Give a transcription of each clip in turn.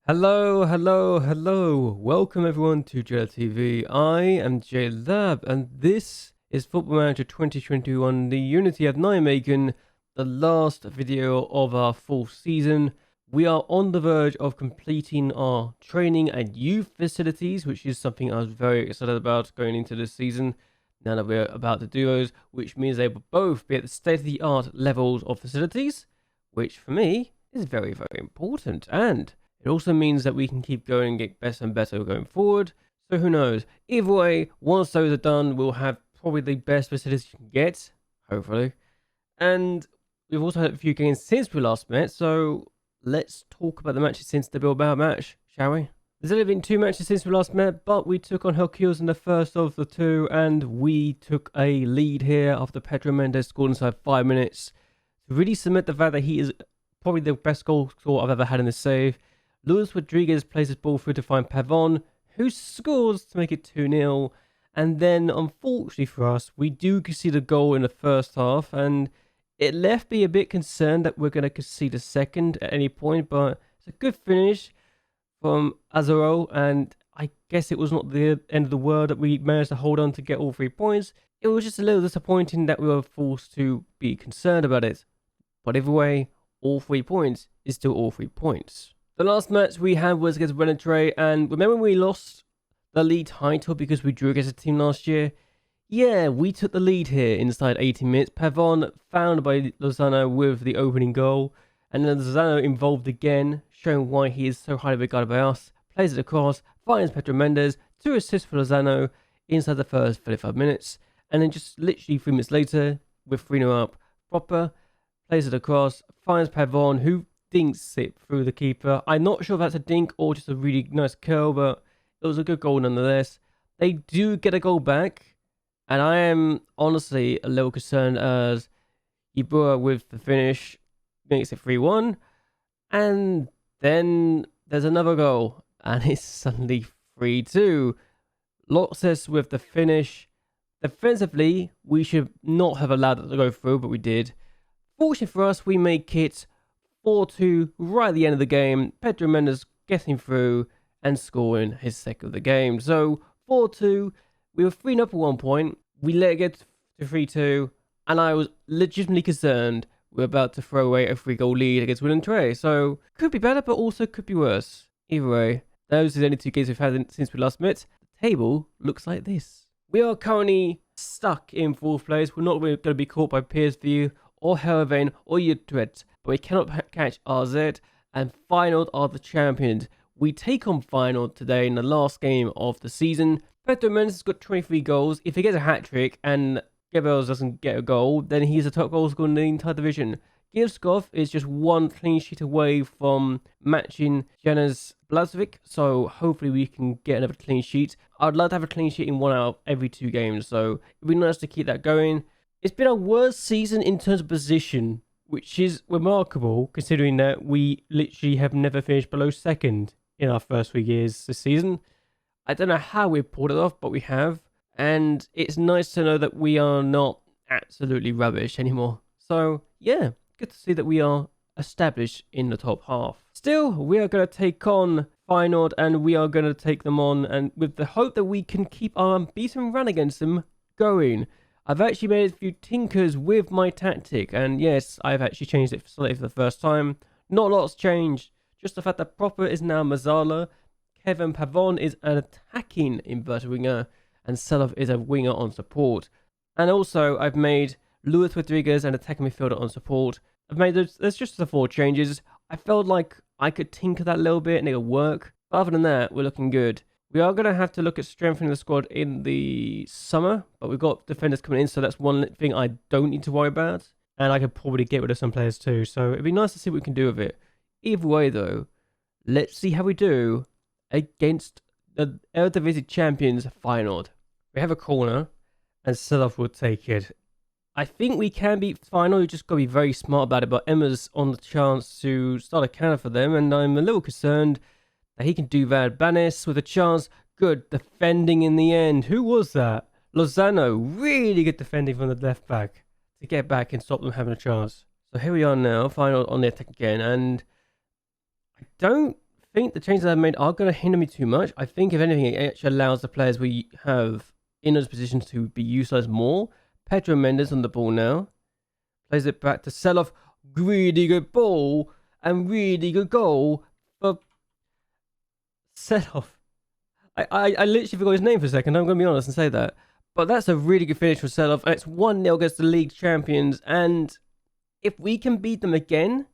Hello. Welcome everyone to JLABTV. I am JLAB and this is Football Manager 2021, the Unity of Nijmegen, the last video of our full season. We are on the verge of completing our training and youth facilities, which is something I was very excited about going into this season. Now that we're about to do those, which means they will both be at the state-of-the-art levels of facilities, which for me is very important. And it also means that we can keep going and get better and better going forward. So who knows? Either way, once those are done, we'll have probably the best facilities you can get, hopefully. And we've also had a few games since we last met, so let's talk about the matches since the Bilbao match, shall we? There's only been 2 matches since we last met, but we took on Hercules in the first of the 2, and we took a lead here after Pedro Mendes scored inside 5 minutes to really cement the fact that he is probably the best goal scorer I've ever had in this save. Luis Rodriguez plays his ball through to find Pavon, who scores to make it 2-0. And then, unfortunately for us, we do concede a goal in the first half, and it left me a bit concerned that we're going to concede a second at any point, but it's a good finish from Azaro, and I guess it was not the end of the world that we managed to hold on to get all 3 points. It was just a little disappointing that we were forced to be concerned about it. But either way, all 3 points is still all 3 points. The last match we had was against Renatre, and remember when we lost the league title because we drew against a team last year? Yeah, we took the lead here inside 18 minutes. Pavon found by Lozano with the opening goal, and then Lozano involved again, showing why he is so highly regarded by us. Plays it across, finds Pedro Mendes, 2 assists for Lozano inside the first 35 minutes, and then just literally 3 minutes later, with 3-0 up, Proper plays it across, finds Pavon, who dinks it through the keeper. I'm not sure if that's a dink or just a really nice curl, but it was a good goal nonetheless. They do get a goal back, and I am honestly a little concerned as Ibura with the finish makes it 3-1, and then there's another goal, and it's suddenly 3-2. Lotzes with the finish. Defensively, we should not have allowed it to go through, but we did. Fortunately for us, we make it 4-2 right at the end of the game. Pedro Mendes getting through and scoring his second of the game. So 4-2, we were 3-0 at one point. We let it get to 3-2, and I was legitimately concerned we're about to throw away a 3-goal lead against Renatre. So could be better, but also could be worse. Either way, those are the only 2 games we've had since we last met. The table looks like this. We are currently stuck in 4th place. We're not going to be caught by PSV or Hervane or Utrecht, but we cannot catch RZ, and Feyenoord are the champions. We take on Feyenoord today in the last game of the season. Pedro Mendes has got 23 goals. If he gets a hat-trick and Gebels doesn't get a goal, then he's the top goal scorer in the entire division. Givskov is just 1 clean sheet away from matching Janez Blazovic, so hopefully we can get another clean sheet. I'd love to have a clean sheet in 1 out of every 2 games, so it'd be nice to keep that going. It's been our worst season in terms of position, which is remarkable considering that we literally have never finished below 2nd in our first 3 years this season. I don't know how we've pulled it off, but we have. And it's nice to know that we are not absolutely rubbish anymore. So, yeah, good to see that we are established in the top half. Still, we are going to take on Feyenoord, and we are going to take them on, and with the hope that we can keep our unbeaten run against them going. I've actually made a few tinkers with my tactic, and yes, I've actually changed it slightly for the first time. Not a lot's changed, just the fact that Proper is now Mazzala, Kevin Pavon is an attacking inverted winger, and Selov is a winger on support. And also, I've made Luis Rodriguez an attacking midfielder on support. I've made those, there's just the 4 changes. I felt like I could tinker that a little bit and it'll work. But other than that, we're looking good. We are going to have to look at strengthening the squad in the summer, but we've got defenders coming in, so that's one thing I don't need to worry about. And I could probably get rid of some players too, so it'd be nice to see what we can do with it. Either way though, let's see how we do against the Eredivisie champions Feyenoord. We have a corner, and Selov will take it. I think we can beat Feyenoord, you just got to be very smart about it, but Emma's on the chance to start a counter for them, and I'm a little concerned that he can do that. Banis with a chance. Good defending in the end. Who was that? Lozano. Really good defending from the left back to get back and stop them having a chance. So here we are now. Feyenoord on the attack again. And I don't think the changes I've made are going to hinder me too much. I think, if anything, it actually allows the players we have in those positions to be utilized more. Pedro Mendes on the ball now. Plays it back to Selov. Really good ball and really good goal for Selov. I literally forgot his name for a second. I'm going to be honest and say that. But that's a really good finish for Selov. And it's 1-0 against the league champions. And if we can beat them again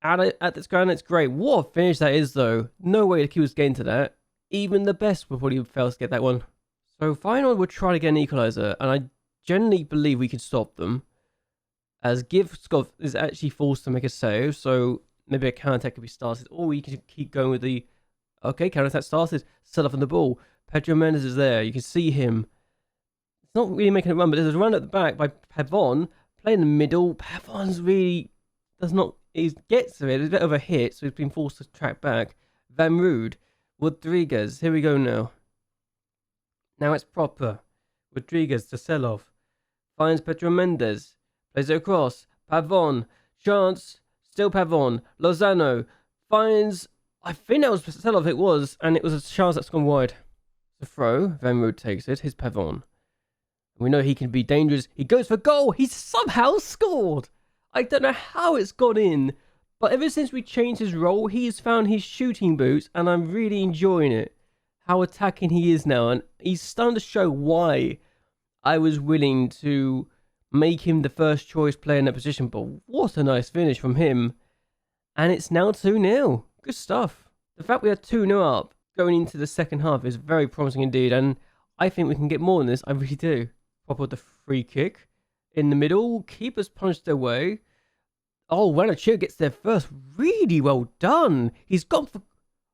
at this ground, it's great. What a finish that is, though. No way the keeper was getting to that. Even the best would probably fail to get that one. So final, we'll try to get an equaliser. And I generally believe we can stop them, as Givskov is actually forced to make a save. So maybe a counter-attack could be started. Or we can keep going with the... Okay, counter-attack started. Set up on the ball. Pedro Mendes is there. You can see him. It's not really making a run, but there's a run at the back by Pavon. Play in the middle. Pavon's really does not... He gets to it. It's a bit of a hit, so he's been forced to track back. Van Rood. Rodriguez. Here we go now. Now it's proper. Rodriguez to Selov. Finds Pedro Mendes. Plays it across. Pavon. Chance. Still Pavon. Lozano. Finds... I think that was Selov, it was. And it was a chance that's gone wide. The throw. Van Rood takes it. Here's Pavon. We know he can be dangerous. He goes for goal. He's somehow scored. I don't know how it's gone in. But ever since we changed his role, he's found his shooting boots. And I'm really enjoying it. How attacking he is now. And he's starting to show why I was willing to make him the first choice player in that position. But what a nice finish from him. And it's now 2-0. Good stuff. The fact we are 2-0 up going into the second half is very promising indeed. And I think we can get more than this. I really do. Proper with the free kick. In the middle. Keepers punched their way. Oh, Ranachir gets there first. Really well done. He's gone for...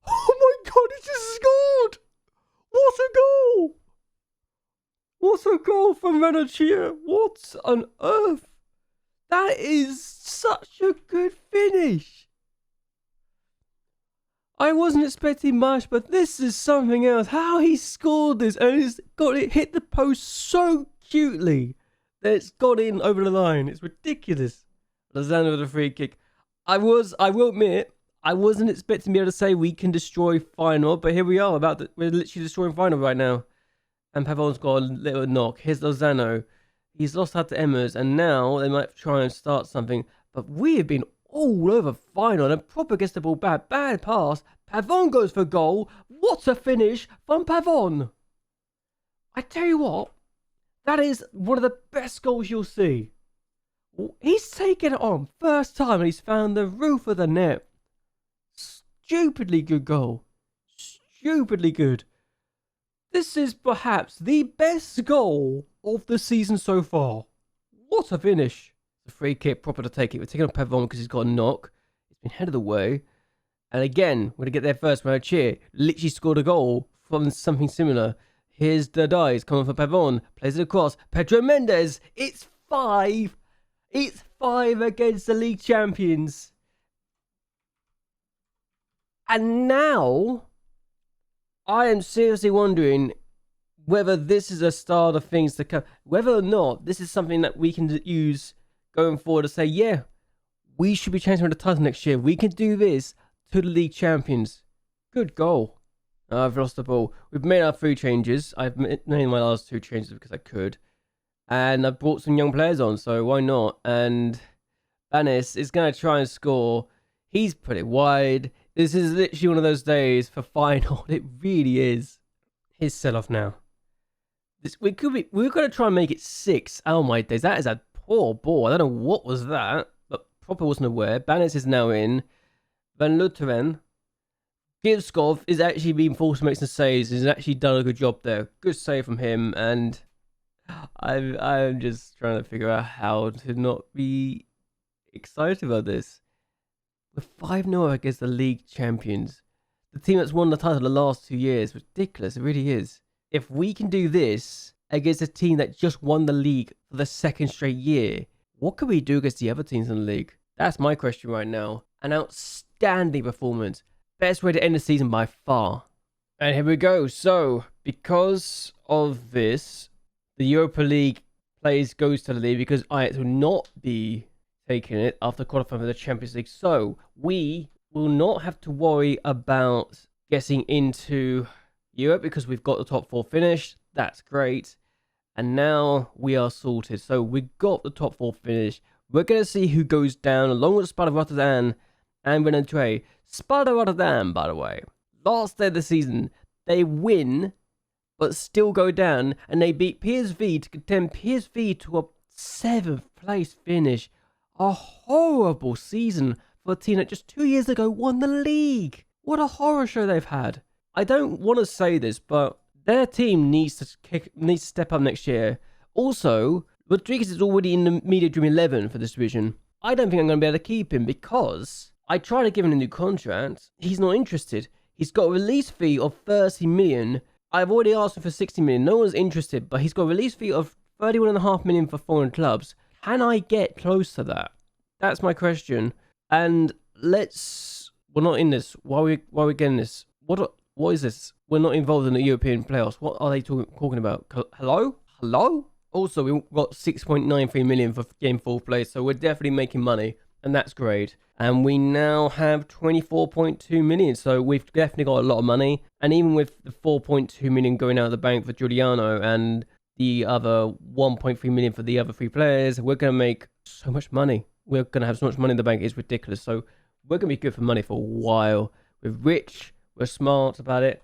Oh my god, he just scored! What a goal! What a goal from Ranachir. What on earth? That is such a good finish. I wasn't expecting much, but this is something else. How he scored this and he's got it hit the post so cutely that it's got in over the line. It's ridiculous. Lozano with a free kick. I will admit, I wasn't expecting to be able to say we can destroy final, but here we are. We're literally destroying final right now. And Pavon's got a little knock. Here's Lozano. He's lost out to Emmers, and now they might try and start something. But we have been all over final, and proper gets the ball back. Bad pass. Pavon goes for goal. What a finish from Pavon. I tell you what, that is one of the best goals you'll see. He's taken it on first time, and he's found the roof of the net. Stupidly good goal. Stupidly good. This is perhaps the best goal of the season so far. What a finish. The free kick, proper to take it. We're taking on Pavon because he's got a knock. He's been headed away. And again, we're going to get there first. When Cheer literally scored a goal from something similar. Here's the dice coming for Pavon. Plays it across. Pedro Mendes. It's 5. It's 5 against the league champions. And now, I am seriously wondering whether this is a start of things to come. Whether or not this is something that we can use going forward to say, yeah, we should be changing the title next year. We can do this to the league champions. Good goal. I've lost the ball. We've made our 3 changes. I've made my last 2 changes because I could. And I've brought some young players on, so why not? And Banis is going to try and score. He's put it wide. This is literally one of those days for final. It really is. His sell-off now. We're going to try and make it 6. Oh my days. That is a poor ball. I don't know what was that, but Proper wasn't aware. Banis is now in. Van Lutheren. Givskov is actually being forced to make some saves. He's actually done a good job there. Good save from him. And I'm just trying to figure out how to not be excited about this. We're 5-0 against the league champions. The team that's won the title the last 2 years. Ridiculous. It really is. If we can do this against a team that just won the league for the 2nd straight year, what can we do against the other teams in the league? That's my question right now. An outstanding performance. Best way to end the season by far. And here we go. So, because of this, the Europa League goes to the league because Ajax will not be taking it after qualifying for the Champions League. So, we will not have to worry about getting into Europe because we've got the top 4 finished. That's great. And now we are sorted. So we got the top 4 finished. We're going to see who goes down along with Sparta Rotterdam and Renault. Sparta Rotterdam, by the way, last day of the season, they win but still go down, and they beat PSV to contend PSV to a 7th place finish. A horrible season for a team that just 2 years ago won the league. What a horror show they've had. I don't want to say this, but their team needs to step up next year. Also, Rodriguez is already in the Media Dream 11 for this division. I don't think I'm going to be able to keep him because I tried to give him a new contract. He's not interested. He's got a release fee of 30 million. I've already asked him for 60 million. No one's interested, but he's got a release fee of 31.5 million for foreign clubs. Can I get close to that? That's my question. And we're not in this. Why are we getting this? What is this? We're not involved in the European playoffs. What are they talking about? Hello? Also, we got 6.93 million for game 4th place, so we're definitely making money, and that's great. And we now have 24.2 million, so we've definitely got a lot of money. And even with the 4.2 million going out of the bank for Giuliano and the other 1.3 million for the other 3 players, we're going to make so much money. We're going to have so much money in the bank, it's ridiculous. So we're going to be good for money for a while. We're rich, we're smart about it.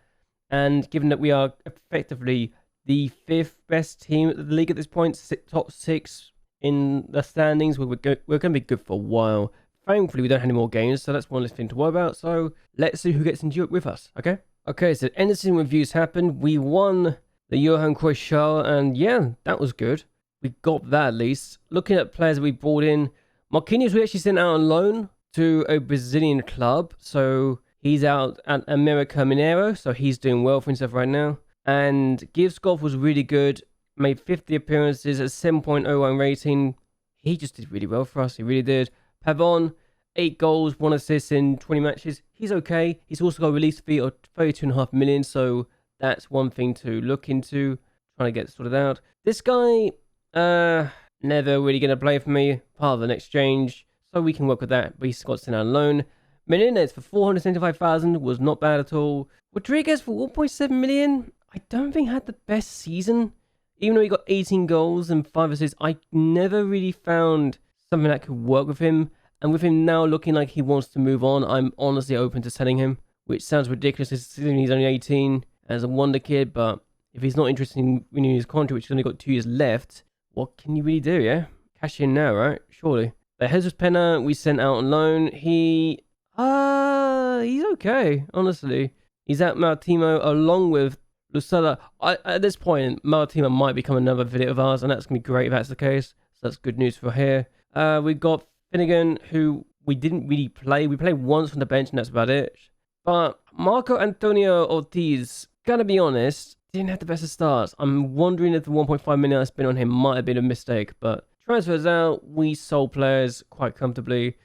And given that we are effectively the 5th best team at the league at this point, top 6 in the standings, we're going to be good for a while. Thankfully, we don't have any more games, so that's one less thing to worry about. So let's see who gets into Europe with us, okay? Okay, so end of season reviews happened. We won the Johan Cruyff, and yeah, that was good. We got that at least. Looking at players that we brought in, Marquinhos we actually sent out on loan to a Brazilian club. So he's out at America Mineiro, so he's doing well for himself right now. And Givskov was really good, made 50 appearances, a 7.01 rating. He just did really well for us, he really did. Pavon, 8 goals, 1 assist in 20 matches. He's okay. He's also got a release fee of 32.5 million, so that's one thing to look into, trying to get sorted out. This guy, never really going to play for me, part of an exchange, so we can work with that, but he's got sent out on loan. Menendez for 475,000 was not bad at all. Rodriguez for 1.7 million, I don't think had the best season. Even though he got 18 goals and 5 assists, I never really found something that could work with him. And with him now looking like he wants to move on, I'm honestly open to selling him, which sounds ridiculous considering he's only 18 as a wonder kid. But if he's not interested in renewing his contract, which he's only got 2 years left, what can you really do, yeah? Cash in now, right? Surely. But Jesus Pena, we sent out on loan. He's okay, honestly. He's at Maritimo along with Lozano. At this point, Maritimo might become another video of ours, and that's going to be great if that's the case. So that's good news for here. We got Finnegan, who we didn't really play. We played once from the bench, and that's about it. But Marco Antonio Ortiz, gotta be honest, didn't have the best of starts. I'm wondering if the 1.5 million I spent on him might have been a mistake. But transfers out, we sold players quite comfortably.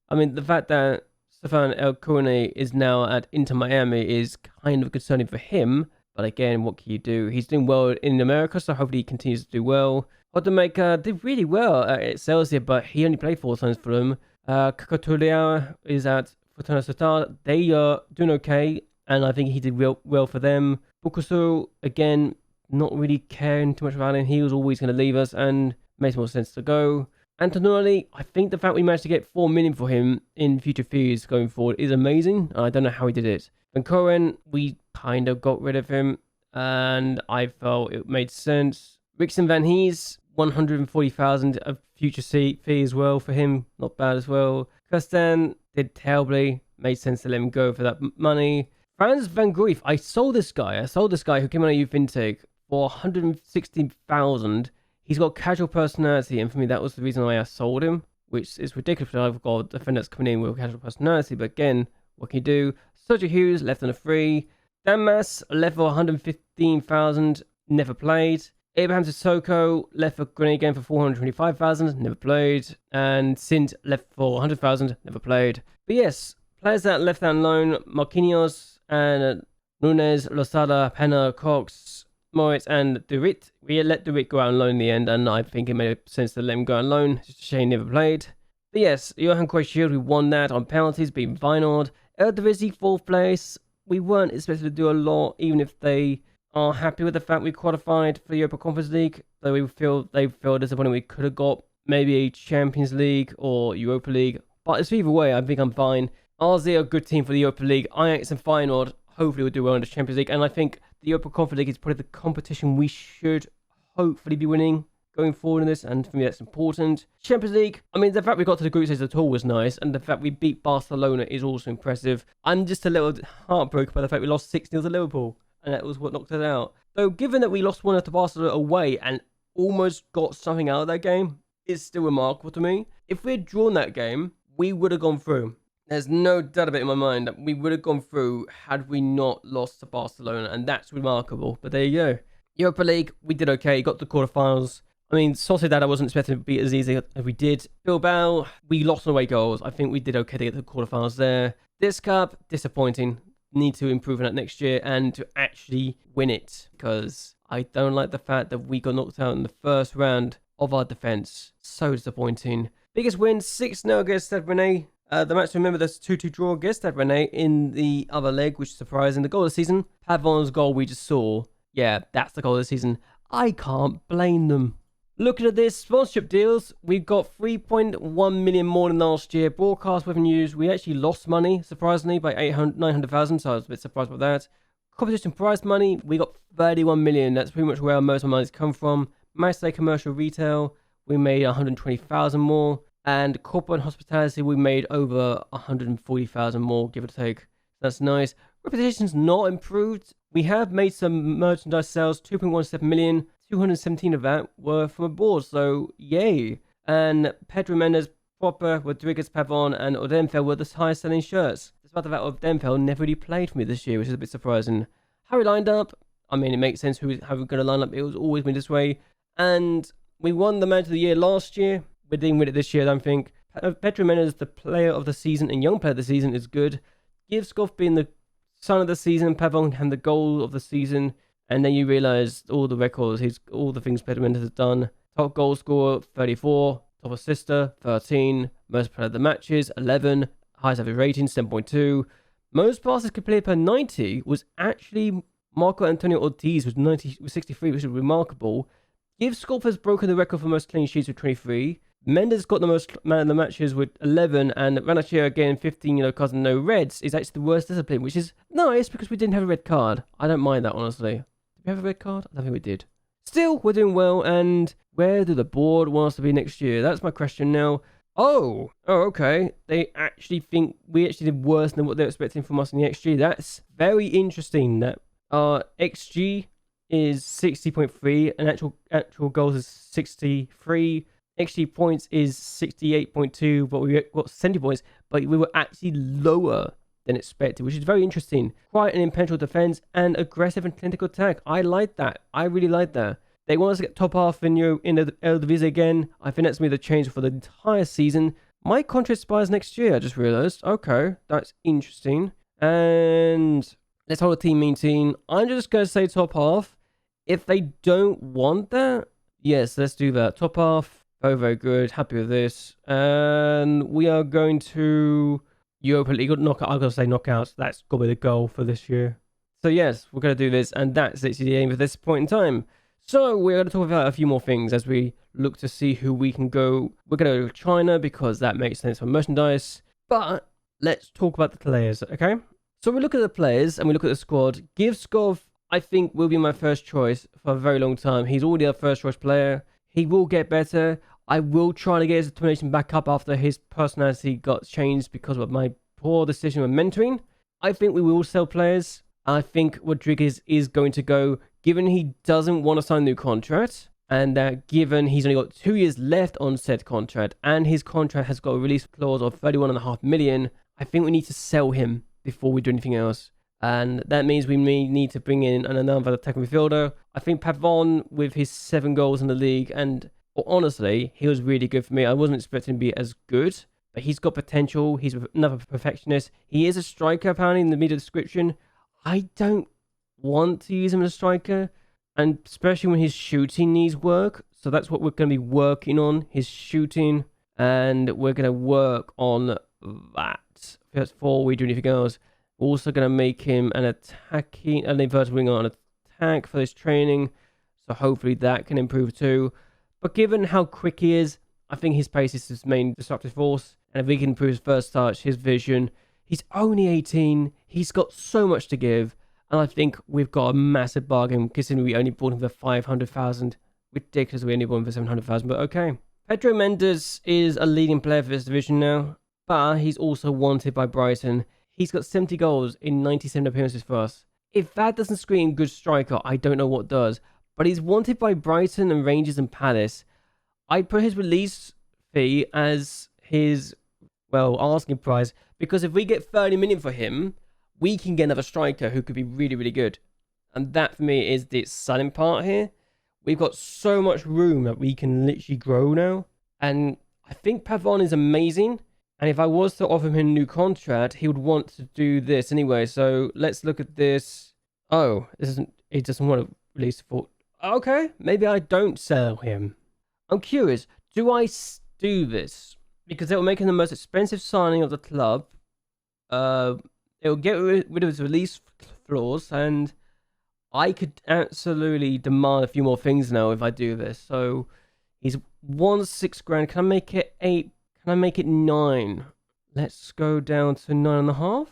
I mean, the fact that Stefan El Corne is now at Inter Miami is kind of concerning for him. But again, what can you do? He's doing well in America, so hopefully he continues to do well. Hodemaker did really well at Excelsior, but he only played 4 times for them. Kakatulia is at Fortuna Sittard. They are doing okay, and I think he did well for them. Bukusu, again, not really caring too much about him. He was always going to leave us, and makes more sense to go. Antonelli, I think the fact we managed to get 4 million for him in future fees going forward is amazing. I don't know how he did it. Van Coren, we kind of got rid of him, and I felt it made sense. Rickson Van Hees, 140,000 of future fee as well for him. Not bad as well. Kirsten did terribly. Made sense to let him go for that money. Franz Van Grief, I sold this guy who came on a youth intake for 160,000. He's got casual personality, and for me, that was the reason why I sold him, which is ridiculous. I've got a defender that's coming in with casual personality, but again, what can you do? Sergio Hughes left on a free. Damas left for 115,000, never played. Abraham Sissoko left for Grenade game for 425,000, never played. And Sint left for 100,000, never played. But yes, players that left on loan, Marquinhos and Nunes, Losada, Pena, Cox, Moritz and Durit. We let Durit go out on loan in the end, and I think it made sense to let him go on loan. Just a shame he never played. But yes, Johan Cruyff Shield, we won that on penalties, being Feyenoord. Eredivisie, 4th place. We weren't expected to do a lot, even if they are happy with the fact we qualified for the Europa Conference League. Though they feel disappointed we could have got maybe a Champions League or Europa League. But it's either way, I think I'm fine. RZ are a good team for the Europa League. Ajax and Feyenoord hopefully will do well in the Champions League. And I think the Europa Conference League is probably the competition we should hopefully be winning going forward in this, and for me that's important. Champions League, I mean, the fact we got to the group stage at all was nice, and the fact we beat Barcelona is also impressive. I'm just a little heartbroken by the fact we lost 6-0 to Liverpool, and that was what knocked us out. So given that we lost 1-0 to Barcelona away and almost got something out of that game, it's still remarkable to me. If we had drawn that game, we would have gone through. There's no doubt about it in my mind that we would have gone through had we not lost to Barcelona, and that's remarkable. But there you go. Europa League, we did okay, got to the quarterfinals. I mean, Sociedad I wasn't expecting to beat as easy as we did. Bilbao, we lost on away goals. I think we did okay to get to the quarterfinals there. This cup, disappointing. Need to improve on that next year and to actually win it, because I don't like the fact that we got knocked out in the first round of our defense. So disappointing. Biggest win, 6-0 against Stade Rennais. The match, remember, there's 2-2 draw against Stade Rennais in the other leg, which is surprising. The goal of the season, Pavon's goal we just saw. Yeah, that's the goal of the season. I can't blame them. Looking at this, sponsorship deals, we've got 3.1 million more than last year. Broadcast revenues, we actually lost money, surprisingly, by 900,000, so I was a bit surprised about that. Competition prize money, we got 31 million. That's pretty much where most of my money's come from. Matchday commercial retail, we made 120,000 more. And corporate and hospitality, we made over 140,000 more, give or take. That's nice. Reputation's not improved. We have made some merchandise sales, 2.17 million. 217 of that were from abroad, so yay. And Pedro Mendes, Proper, Rodriguez, Pavon, and Odenfeld were the highest selling shirts. Despite the fact Odenfeld never really played for me this year, which is a bit surprising. How we lined up, I mean, it makes sense how we're going to line up. It was always been this way. And we won the Match of the Year last year. We didn't win it this year, I don't think. Pedro Mendes, the player of the season and young player of the season, is good. Givskov being the son of the season, Pavon and the goal of the season. And then you realise all the records, all the things Pedro Mendes has done. Top goal scorer, 34. Top assister, 13. Most player of the matches, 11. Highest average rating, 7.2. Most passes completed per 90 was actually Marco Antonio Ortiz with 63, which is remarkable. Givskov has broken the record for most clean sheets with 23. Mendes got the most man of the matches with 11, and Ranachia again 15 yellow cards and no reds is actually the worst discipline, which is nice because we didn't have a red card. I don't mind that, honestly. Did we have a red card? I don't think we did. Still, we're doing well, and where do the board want us to be next year? That's my question now. Oh, okay. They actually think we actually did worse than what they're expecting from us in the XG. That's very interesting. That our XG is 60.3, and actual goals is 63. XG points is 68.2, but we got 70 points, but we were actually lower than expected, which is very interesting. Quite an impenetrable defense and aggressive and clinical attack. I like that. I really like that. They want us to get top half in the Eredivise again. I think that's going to be the change for the entire season. My contract expires next year, I just realized. Okay, that's interesting. And let's hold a team meeting. I'm just going to say top half. If they don't want that, yes, let's do that. Top half. Very, very good. Happy with this. And we are going to Europa League knockout. I'm going to say knockouts. That's got to be the goal for this year. So yes, we're going to do this. And that's literally the aim for this point in time. So we're going to talk about a few more things as we look to see who we can go. We're going to go to China because that makes sense for merchandise. But let's talk about the players, okay? So we look at the players and we look at the squad. Givskov, I think, will be my first choice for a very long time. He's already our first choice player. He will get better. I will try to get his determination back up after his personality got changed because of my poor decision with mentoring. I think we will sell players. I think Rodriguez is going to go, given he doesn't want to sign a new contract, and given he's only got 2 years left on said contract, and his contract has got a release clause of 31.5 million, I think we need to sell him before we do anything else. And that means we may need to bring in another attacking midfielder. I think Pavon, with his 7 goals in the league, and well, honestly, he was really good for me. I wasn't expecting him to be as good, but he's got potential. He's another perfectionist. He is a striker, apparently, in the media description. I don't want to use him as a striker, and especially when his shooting needs work. So that's what we're going to be working on, his shooting. and we're going to work on that. Before we do anything else, we're also going to make him an inverted winger on attack for this training, so hopefully that can improve too. But given how quick he is, I think his pace is his main disruptive force, and if we can improve his first touch, his vision, he's only 18, he's got so much to give, and I think we've got a massive bargain considering we only bought him for 500,000. Ridiculous, we only bought him for 700,000, but okay. Pedro Mendes is a leading player for this division now, but he's also wanted by Brighton. He's got 70 goals in 97 appearances for us. If that doesn't scream good striker, I don't know what does. But he's wanted by Brighton and Rangers and Palace. I'd put his release fee as his, well, asking price, because if we get 30 million for him, we can get another striker who could be really, really good. And that for me is the exciting part here. We've got so much room that we can literally grow now. And I think Pavon is amazing. And if I was to offer him a new contract, he would want to do this anyway. So let's look at this. Oh, he doesn't want to release for. Okay, maybe I don't sell him. I'm curious, do I do this? Because it will make him the most expensive signing of the club. It will get rid of his release clause, and I could absolutely demand a few more things now if I do this. So he's 6 grand. Can I make it 8? Can I make it 9? Let's go down to 9.5.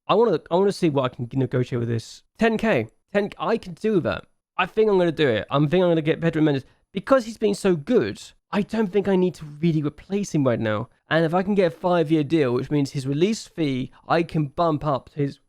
I want to see what I can negotiate with this. 10k. 10. I can do that. I think I'm going to do it. I think I'm going to get Pedro Mendes. Because he's been so good, I don't think I need to really replace him right now. And if I can get a 5-year deal, which means his release fee, I can bump up his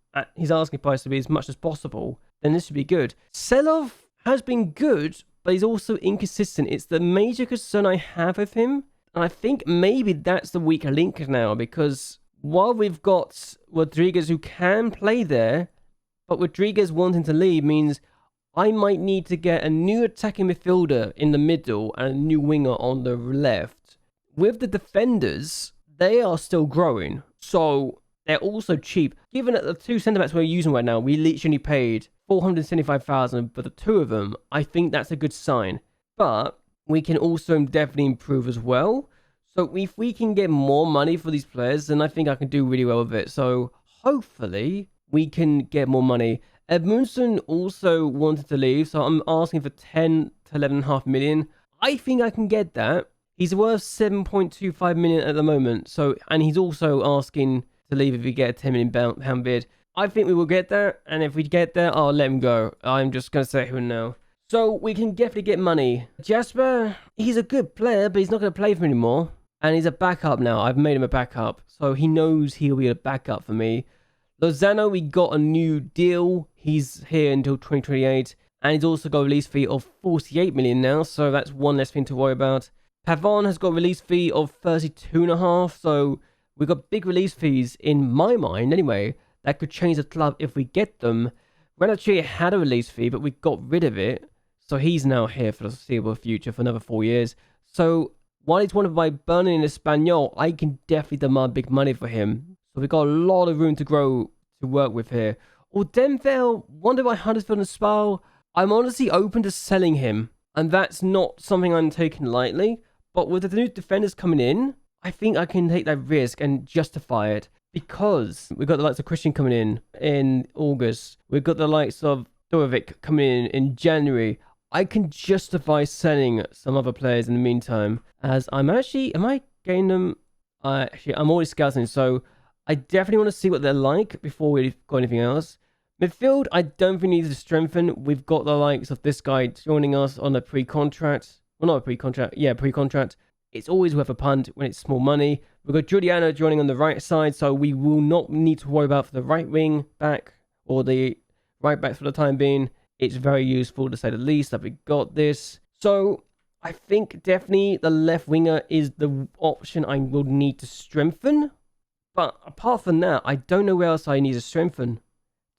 asking price to be as much as possible, then this should be good. Sell-off has been good, but he's also inconsistent. It's the major concern I have with him. And I think maybe that's the weaker link now, because while we've got Rodriguez who can play there, but Rodriguez wanting to leave means I might need to get a new attacking midfielder in the middle and a new winger on the left. With the defenders, they are still growing, so they're also cheap. Given that the 2 centre-backs we're using right now, we literally paid 475,000 for the 2 of them, I think that's a good sign. But we can also definitely improve as well. So if we can get more money for these players, then I think I can do really well with it. So hopefully we can get more money. Edmundson also wanted to leave, so I'm asking for 10 to 11.5 million. I think I can get that. He's worth 7.25 million at the moment. So, and he's also asking to leave if we get a 10 million pound bid. I think we will get that, and if we get there, I'll let him go. I'm just going to say him now. So we can definitely get money. Jasper, he's a good player, but he's not going to play for me anymore. And he's a backup now. I've made him a backup. So he knows he'll be a backup for me. Lozano, we got a new deal. He's here until 2028. And he's also got a release fee of 48 million now. So that's one less thing to worry about. Pavon has got a release fee of 32.5. So we've got big release fees in my mind anyway. That could change the club if we get them. Renatri had a release fee, but we got rid of it. So he's now here for the foreseeable future for another 4 years. So while he's wanted by Burnley and Espanyol, I can definitely demand big money for him. So we've got a lot of room to grow to work with here. Or Denfeld, wanted by Huddersfield and Spal. I'm honestly open to selling him. And that's not something I'm taking lightly. But with the new defenders coming in, I think I can take that risk and justify it. Because we've got the likes of Christian coming in August. We've got the likes of Dorovic coming in January. I can justify selling some other players in the meantime. As am I getting them? Actually, I'm already scouting. So I definitely want to see what they're like before we got anything else. Midfield, I don't think we need to strengthen. We've got the likes of this guy joining us on a pre-contract. Well, not a pre-contract. Yeah, pre-contract. It's always worth a punt when it's small money. We've got Giuliano joining on the right side, so we will not need to worry about for the right wing back or the right back for the time being. It's very useful to say the least that we got this. So I think definitely the left winger is the option I will need to strengthen. But apart from that, I don't know where else I need to strengthen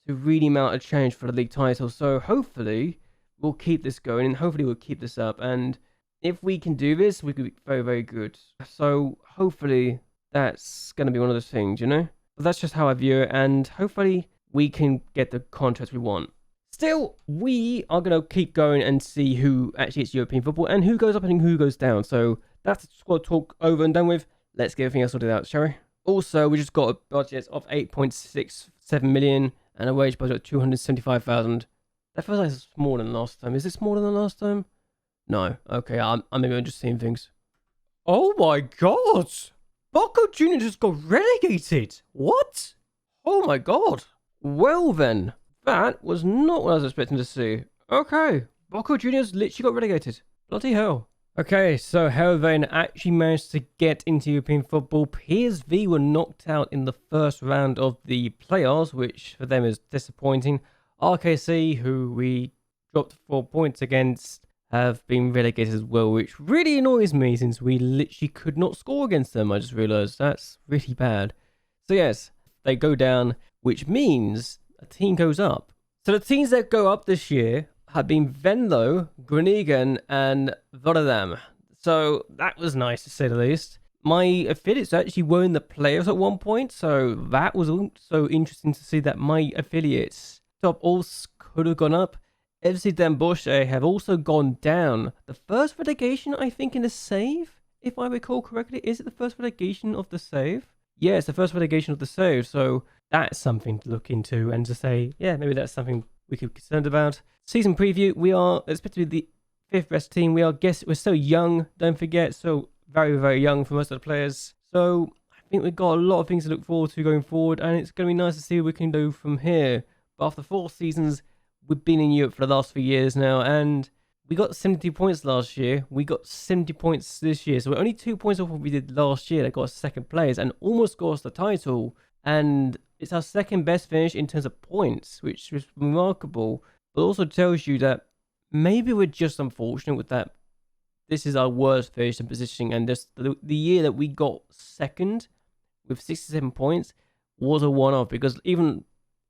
to really mount a change for the league title. So hopefully we'll keep this going and hopefully we'll keep this up. And if we can do this, we could be very, very good. So hopefully that's going to be one of those things, you know? But that's just how I view it. And hopefully we can get the contracts we want. Still, we are going to keep going and see who actually gets European football and who goes up and who goes down. So that's the squad talk over and done with. Let's get everything else sorted out, shall we? Also, we just got a budget of 8.67 million and a wage budget of 275,000. That feels like it's smaller than last time. Is it smaller than last time? No. Okay, I'm maybe just seeing things. Oh my god! Boca Juniors just got relegated! What? Oh my god. Well then, that was not what I was expecting to see. Okay, Boca Juniors literally got relegated. Bloody hell. Okay, so Heerenveen actually managed to get into European football. PSV were knocked out in the first round of the playoffs, which for them is disappointing. RKC, who we dropped 4 points against, have been relegated as well, which really annoys me since we literally could not score against them. I just realised that's really bad. So yes, they go down, which means a team goes up. So the teams that go up this year have been Venlo, Groningen, and Rotterdam. So that was nice to say the least. My affiliates actually were in the playoffs at one point, so that was also interesting to see that my affiliates top all could have gone up. FC Den Bosch have also gone down. The first relegation, I think, in the save, if I recall correctly. Is it the first relegation of the save? Yeah, it's the first relegation of the save, so that's something to look into and to say, yeah, maybe that's something we could be concerned about. Season preview, we are expected to be the fifth best team. We're so young, don't forget, so very, very young for most of the players. So I think we've got a lot of things to look forward to going forward, and it's going to be nice to see what we can do from here. But after 4 seasons, we've been in Europe for the last 3 years now, and we got 72 points last year. We got 70 points this year, so we're only 2 points off what we did last year. That got us second place and almost got us the title. And it's our second best finish in terms of points, which is remarkable. But also tells you that maybe we're just unfortunate with that. This is our worst finish in positioning, and this the year that we got second with 67 points was a one-off, because even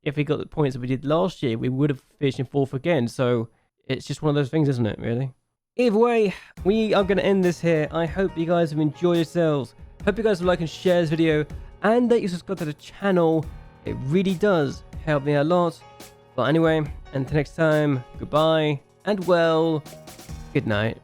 if we got the points that we did last year, we would have finished in 4th again. So it's just one of those things, isn't it, really? Either way, we are going to end this here. I hope you guys have enjoyed yourselves. Hope you guys will like and share this video, and that you subscribe to the channel. It really does help me a lot. But anyway, until next time, goodbye, and well, good night.